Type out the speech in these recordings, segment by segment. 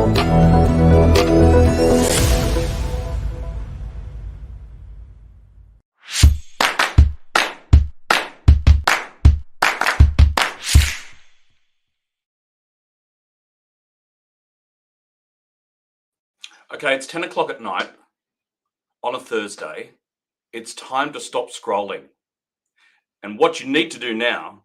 Okay, it's 10 o'clock at night on a Thursday. It's time to stop scrolling. And what you need to do now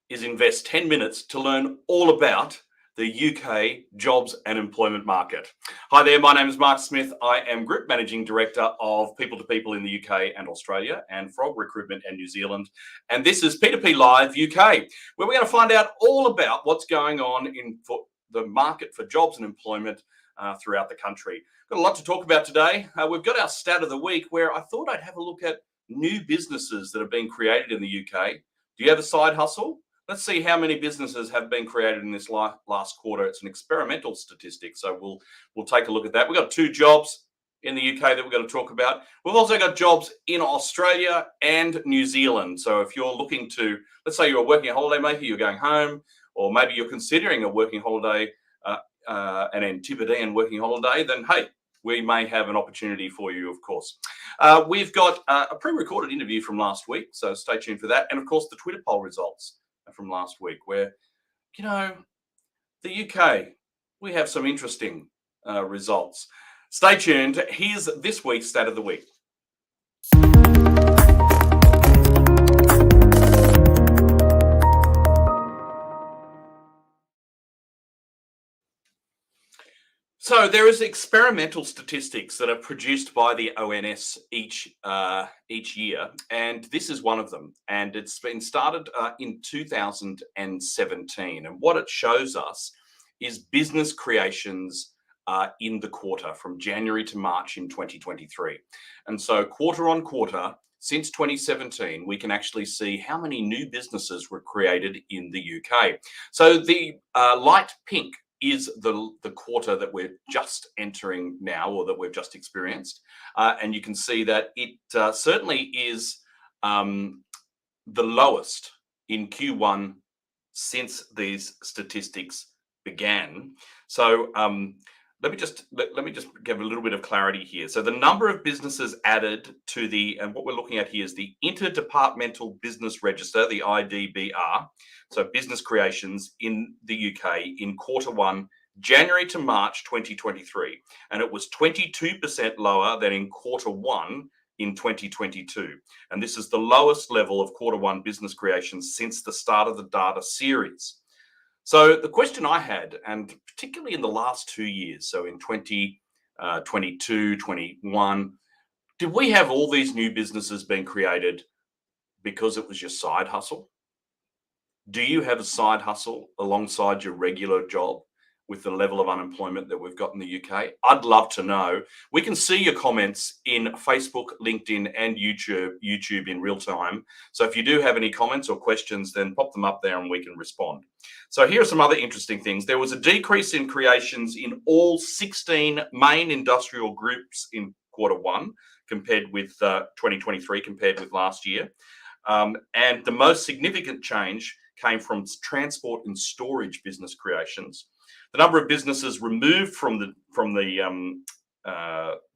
is invest 10 minutes to learn all about the UK jobs and employment market. Hi there, my name is Mark Smith. I am Group Managing Director of People to People in the UK and Australia and Frog Recruitment and New Zealand. And this is P2P Live UK, where we're going to find out all about what's going on in the market for jobs and employment throughout the country. Got a lot to talk about today. We've got our stat of the week where I thought I'd have a look at new businesses that have been created in the UK. Do you have a side hustle? Let's see how many businesses have been created in this last quarter. It's an experimental statistic, so we'll take a look at that. We've got 2 jobs in the UK that we're going to talk about. We've also got jobs in Australia and New Zealand. So if you're looking to, let's say you're a working holiday maker, you're going home, or maybe you're considering a working holiday, an Antipodean working holiday, then hey, we may have an opportunity for you, of course. We've got a pre-recorded interview from last week, so stay tuned for that. And of course, the Twitter poll results from last week where, the UK, we have some interesting results. Stay tuned. Here's this week's Stat of the Week. So there is experimental statistics that are produced by the ONS each year, and this is one of them. And it's been started in 2017. And what it shows us is business creations in the quarter from January to March in 2023. And so quarter on quarter, since 2017, we can actually see how many new businesses were created in the UK. So the light pink is the quarter that we're just entering now, or that we've just experienced. And you can see that it certainly is the lowest in Q1 since these statistics began. So let me just give a little bit of clarity here. So the number of businesses added to and what we're looking at here is the Interdepartmental Business Register, the IDBR. So business creations in the UK in Q1, January to March 2023. And it was 22% lower than in Q1 in 2022. And this is the lowest level of Q1 business creations since the start of the data series. So the question I had, and particularly in the last 2 years, so in 2022, 21, did we have all these new businesses being created because it was your side hustle? Do you have a side hustle alongside your regular job with the level of unemployment that we've got in the UK? I'd love to know. We can see your comments in Facebook, LinkedIn, and YouTube in real time. So if you do have any comments or questions, then pop them up there and we can respond. So here are some other interesting things. There was a decrease in creations in all 16 main industrial groups in Q1 compared with 2023, compared with last year. And the most significant change came from transport and storage business creations. The number of businesses removed from the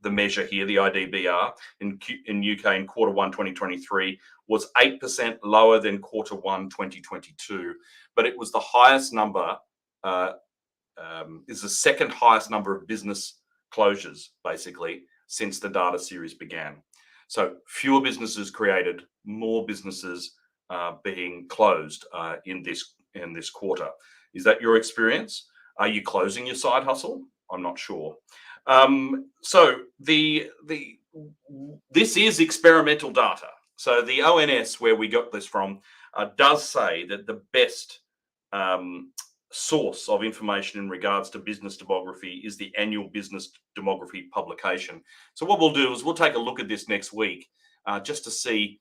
measure here, the IDBR, in UK in Q1 2023 was 8% lower than Q1 2022, but it was the highest number. Is the second highest number of business closures, basically, since the data series began. So fewer businesses created, more businesses being closed in this quarter. Is that your experience? Are you closing your side hustle? I'm not sure. So this is experimental data. So the ONS, where we got this from, does say that the best source of information in regards to business demography is the annual business demography publication. So what we'll do is we'll take a look at this next week just to see,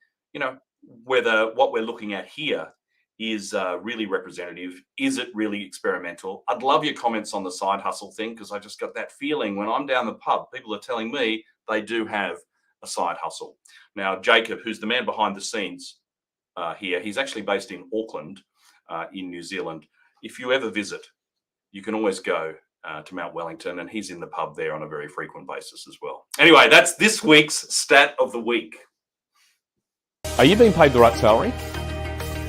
whether what we're looking at here is really representative. Is it really experimental? I'd love your comments on the side hustle thing, because I just got that feeling when I'm down the pub, people are telling me they do have a side hustle. Now, Jacob, who's the man behind the scenes here, he's actually based in Auckland in New Zealand. If you ever visit, you can always go to Mount Wellington, and he's in the pub there on a very frequent basis as well. Anyway, that's this week's stat of the week. Are you being paid the right salary?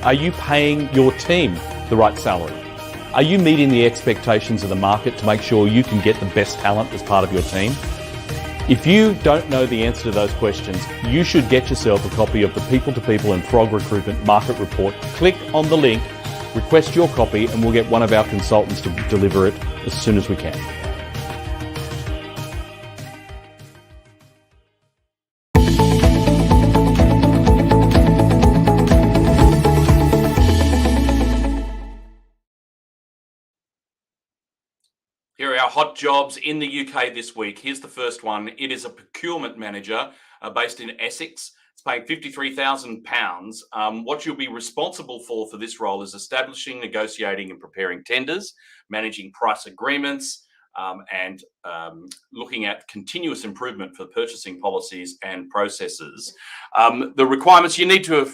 Are you paying your team the right salary? Are you meeting the expectations of the market to make sure you can get the best talent as part of your team? If you don't know the answer to those questions, you should get yourself a copy of the People to People and Frog Recruitment Market Report. Click on the link, request your copy, and we'll get one of our consultants to deliver it as soon as we can. Here are our hot jobs in the UK this week. Here's the first one. It is a procurement manager based in Essex. It's paying £53,000. What you'll be responsible for this role is establishing, negotiating and preparing tenders, managing price agreements, and looking at continuous improvement for purchasing policies and processes. The requirements: you need to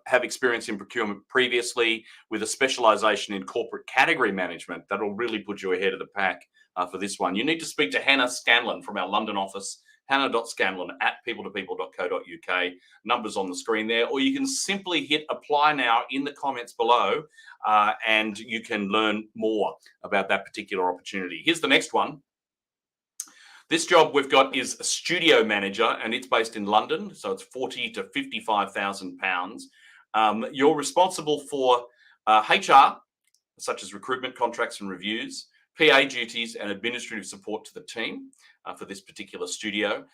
have experience in procurement previously with a specialisation in corporate category management. That'll really put you ahead of the pack for this one. You need to speak to Hannah Scanlon from our London office, hannah.scanlon@peopletopeople.co.uk. Numbers on the screen there, or you can simply hit apply now in the comments below and you can learn more about that particular opportunity. Here's the next one. This job we've got is a studio manager, and it's based in London, so it's £40,000 to £55,000. You're responsible for HR, such as recruitment, contracts and reviews, PA duties and administrative support to the team for this particular studio.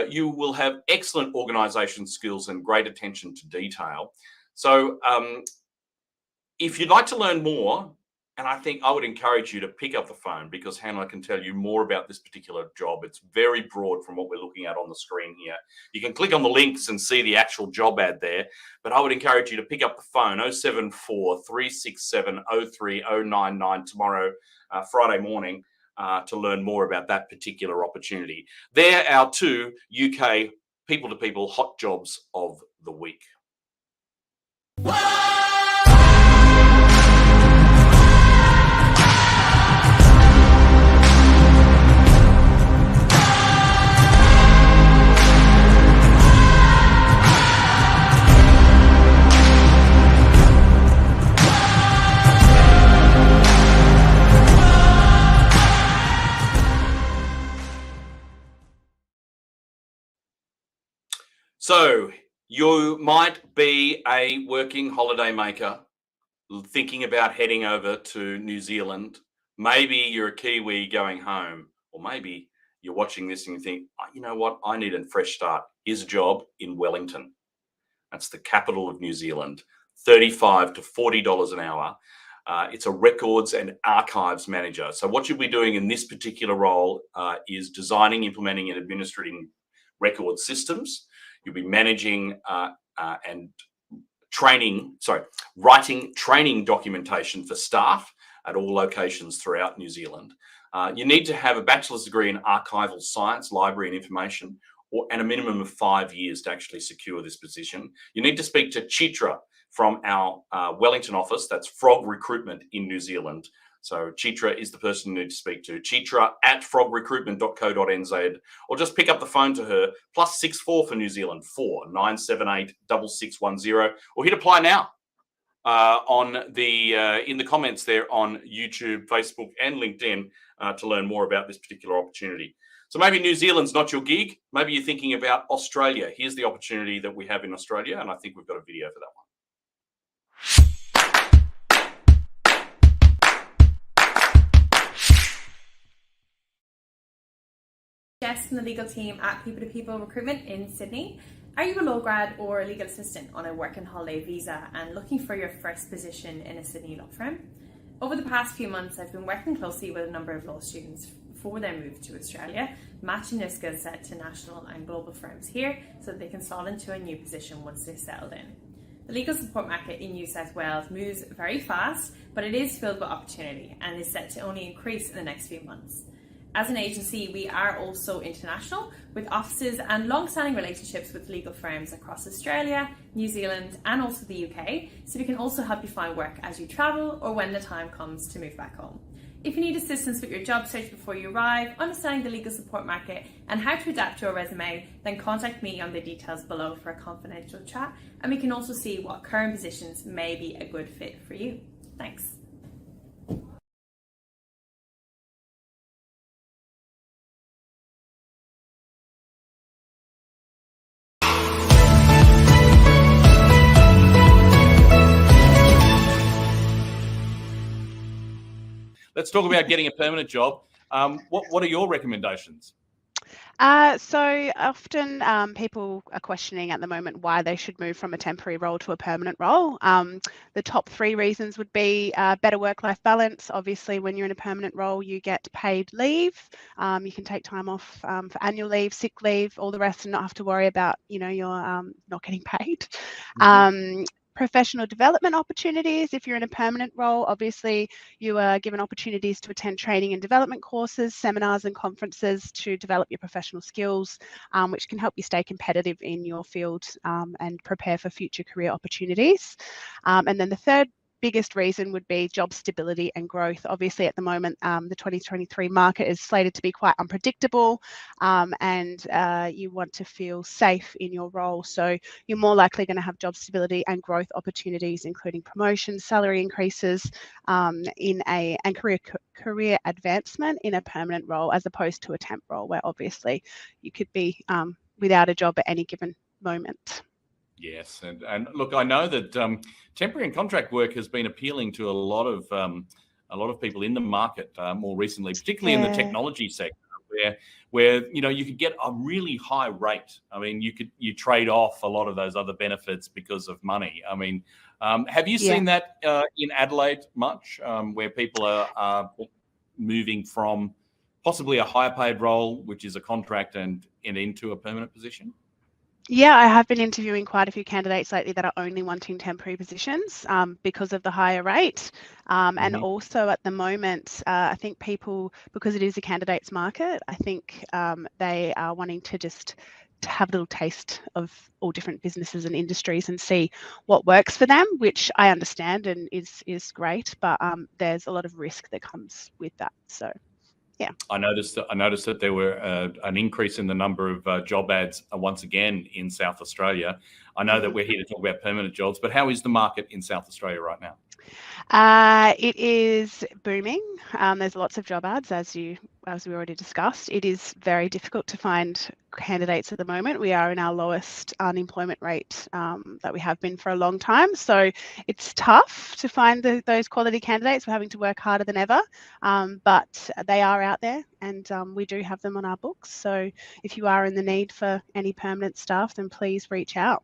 You will have excellent organisation skills and great attention to detail. So if you'd like to learn more, and I think I would encourage you to pick up the phone, because Hannah can tell you more about this particular job. It's very broad from what we're looking at on the screen here. You can click on the links and see the actual job ad there, but I would encourage you to pick up the phone, 074 367 03099 tomorrow, Friday morning, to learn more about that particular opportunity. They're our two UK people-to-people hot jobs of the week. So you might be a working holiday maker thinking about heading over to New Zealand. Maybe you're a Kiwi going home, or maybe you're watching this and you think, you know what, I need a fresh start. Here's a job in Wellington. That's the capital of New Zealand, $35 to $40 an hour. It's a records and archives manager. So what you'll be doing in this particular role is designing, implementing and administrating record systems. You'll be managing and writing training documentation for staff at all locations throughout New Zealand. You need to have a bachelor's degree in archival science, library and information, and a minimum of 5 years to actually secure this position. You need to speak to Chitra from our Wellington office. That's Frog Recruitment in New Zealand. So Chitra is the person you need to speak to. Chitra@frogrecruitment.co.nz, or just pick up the phone to her, +64 for New Zealand, 4978 6610, or hit apply now on the in the comments there on YouTube, Facebook, and LinkedIn to learn more about this particular opportunity. So maybe New Zealand's not your gig. Maybe you're thinking about Australia. Here's the opportunity that we have in Australia, and I think we've got a video for that one. Jess from the legal team at People to People Recruitment in Sydney. Are you a law grad or a legal assistant on a working holiday visa and looking for your first position in a Sydney law firm? Over the past few months, I've been working closely with a number of law students for their move to Australia, matching their skill set to national and global firms here so that they can slot into a new position once they're settled in. The legal support market in New South Wales moves very fast, but it is filled with opportunity and is set to only increase in the next few months. As an agency, we are also international, with offices and long-standing relationships with legal firms across Australia, New Zealand, and also the UK, so we can also help you find work as you travel or when the time comes to move back home. If you need assistance with your job search before you arrive, understanding the legal support market and how to adapt your resume, then contact me on the details below for a confidential chat, and we can also see what current positions may be a good fit for you. Thanks. Let's talk about getting a permanent job. What are your recommendations? So often people are questioning at the moment why they should move from a temporary role to a permanent role. The top 3 reasons would be better work-life balance. Obviously, when you're in a permanent role, you get paid leave. You can take time off for annual leave, sick leave, all the rest, and not have to worry about, you're not getting paid. Professional development opportunities. If you're in a permanent role, obviously you are given opportunities to attend training and development courses, seminars and conferences to develop your professional skills, which can help you stay competitive in your field and prepare for future career opportunities. And then the third biggest reason would be job stability and growth. Obviously, at the moment, the 2023 market is slated to be quite unpredictable, and you want to feel safe in your role. So you're more likely going to have job stability and growth opportunities, including promotions, salary increases, and career advancement in a permanent role, as opposed to a temp role, where obviously you could be without a job at any given moment. Yes, and look, I know that temporary and contract work has been appealing to a lot of people in the market more recently, particularly in the technology sector, where you could get a really high rate. I mean, you trade off a lot of those other benefits because of money. I mean, have you seen that in Adelaide much, where people are moving from possibly a higher paid role, which is a contract, and into a permanent position? Yeah, I have been interviewing quite a few candidates lately that are only wanting temporary positions because of the higher rate. And also at the moment, I think people, because it is a candidates market, I think they are wanting to just have a little taste of all different businesses and industries and see what works for them, which I understand and is great, but there's a lot of risk that comes with that. So. Yeah, I noticed that there were an increase in the number of job ads once again in South Australia. I know that we're here to talk about permanent jobs, but how is the market in South Australia right now? It is booming. There's lots of job ads, as we already discussed. It is very difficult to find candidates at the moment. We are in our lowest unemployment rate that we have been for a long time. So it's tough to find those quality candidates. We're having to work harder than ever, but they are out there, and we do have them on our books. So if you are in the need for any permanent staff, then please reach out.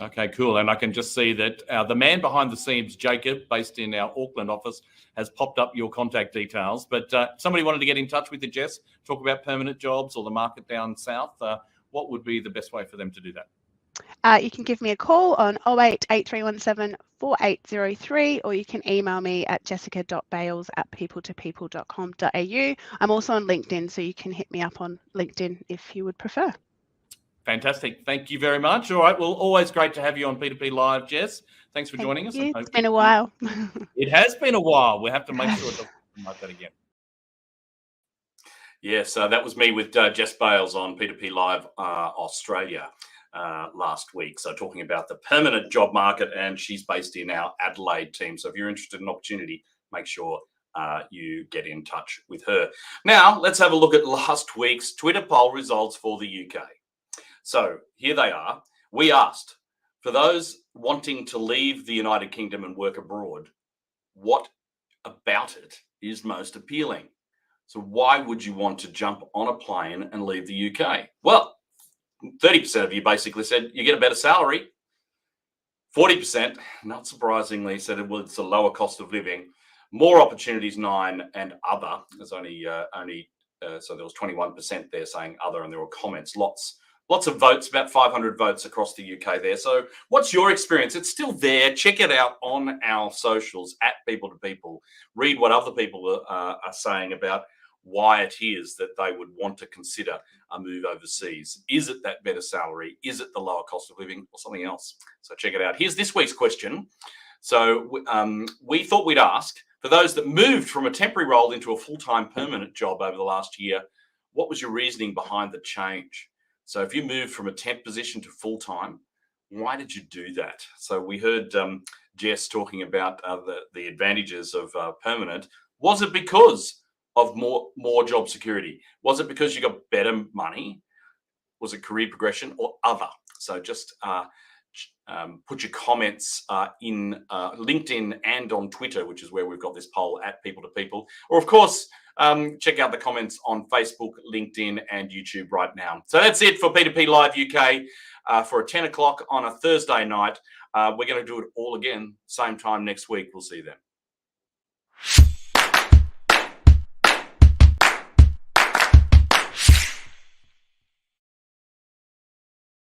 Okay, cool. And I can just see that the man behind the scenes, Jacob, based in our Auckland office, has popped up your contact details. But somebody wanted to get in touch with you, Jess, talk about permanent jobs or the market down south. What would be the best way for them to do that? You can give me a call on 08 8317 4803, or you can email me at jessica.bales@people2people.com.au. I'm also on LinkedIn, so you can hit me up on LinkedIn if you would prefer. Fantastic. Thank you very much. All right. Well, always great to have you on P2P Live, Jess. Thanks for joining us. It's been a while. It has been a while. We'll have to make sure it doesn't happen like that again. Yes, that was me with Jess Bales on P2P Live Australia last week. So talking about the permanent job market, and she's based in our Adelaide team. So if you're interested in opportunity, make sure you get in touch with her. Now, let's have a look at last week's Twitter poll results for the UK. So here they are. We asked, for those wanting to leave the United Kingdom and work abroad, what about it is most appealing? So why would you want to jump on a plane and leave the UK? Well, 30% of you basically said you get a better salary. 40%, not surprisingly, said well, it's a lower cost of living. More opportunities, 9%, and other. There's only so there was 21% there saying other, and there were comments, Lots of votes, about 500 votes across the UK there. So what's your experience? It's still there. Check it out on our socials at People to People. Read what other people are saying about why it is that they would want to consider a move overseas. Is it that better salary? Is it the lower cost of living, or something else? So check it out. Here's this week's question. So we thought we'd ask, For those that moved from a temporary role into a full-time permanent job over the last year, what was your reasoning behind the change? So if you moved from a temp position to full-time, why did you do that? So we heard Jess talking about the advantages of permanent. Was it because of more job security? Was it because you got better money? Was it career progression or other? So just put your comments in LinkedIn and on Twitter, which is where we've got this poll at People to People. Or, of course, check out the comments on Facebook, LinkedIn, and YouTube right now. So that's it for P2P Live UK for 10 o'clock on a Thursday night. We're going to do it all again, same time next week. We'll see you then.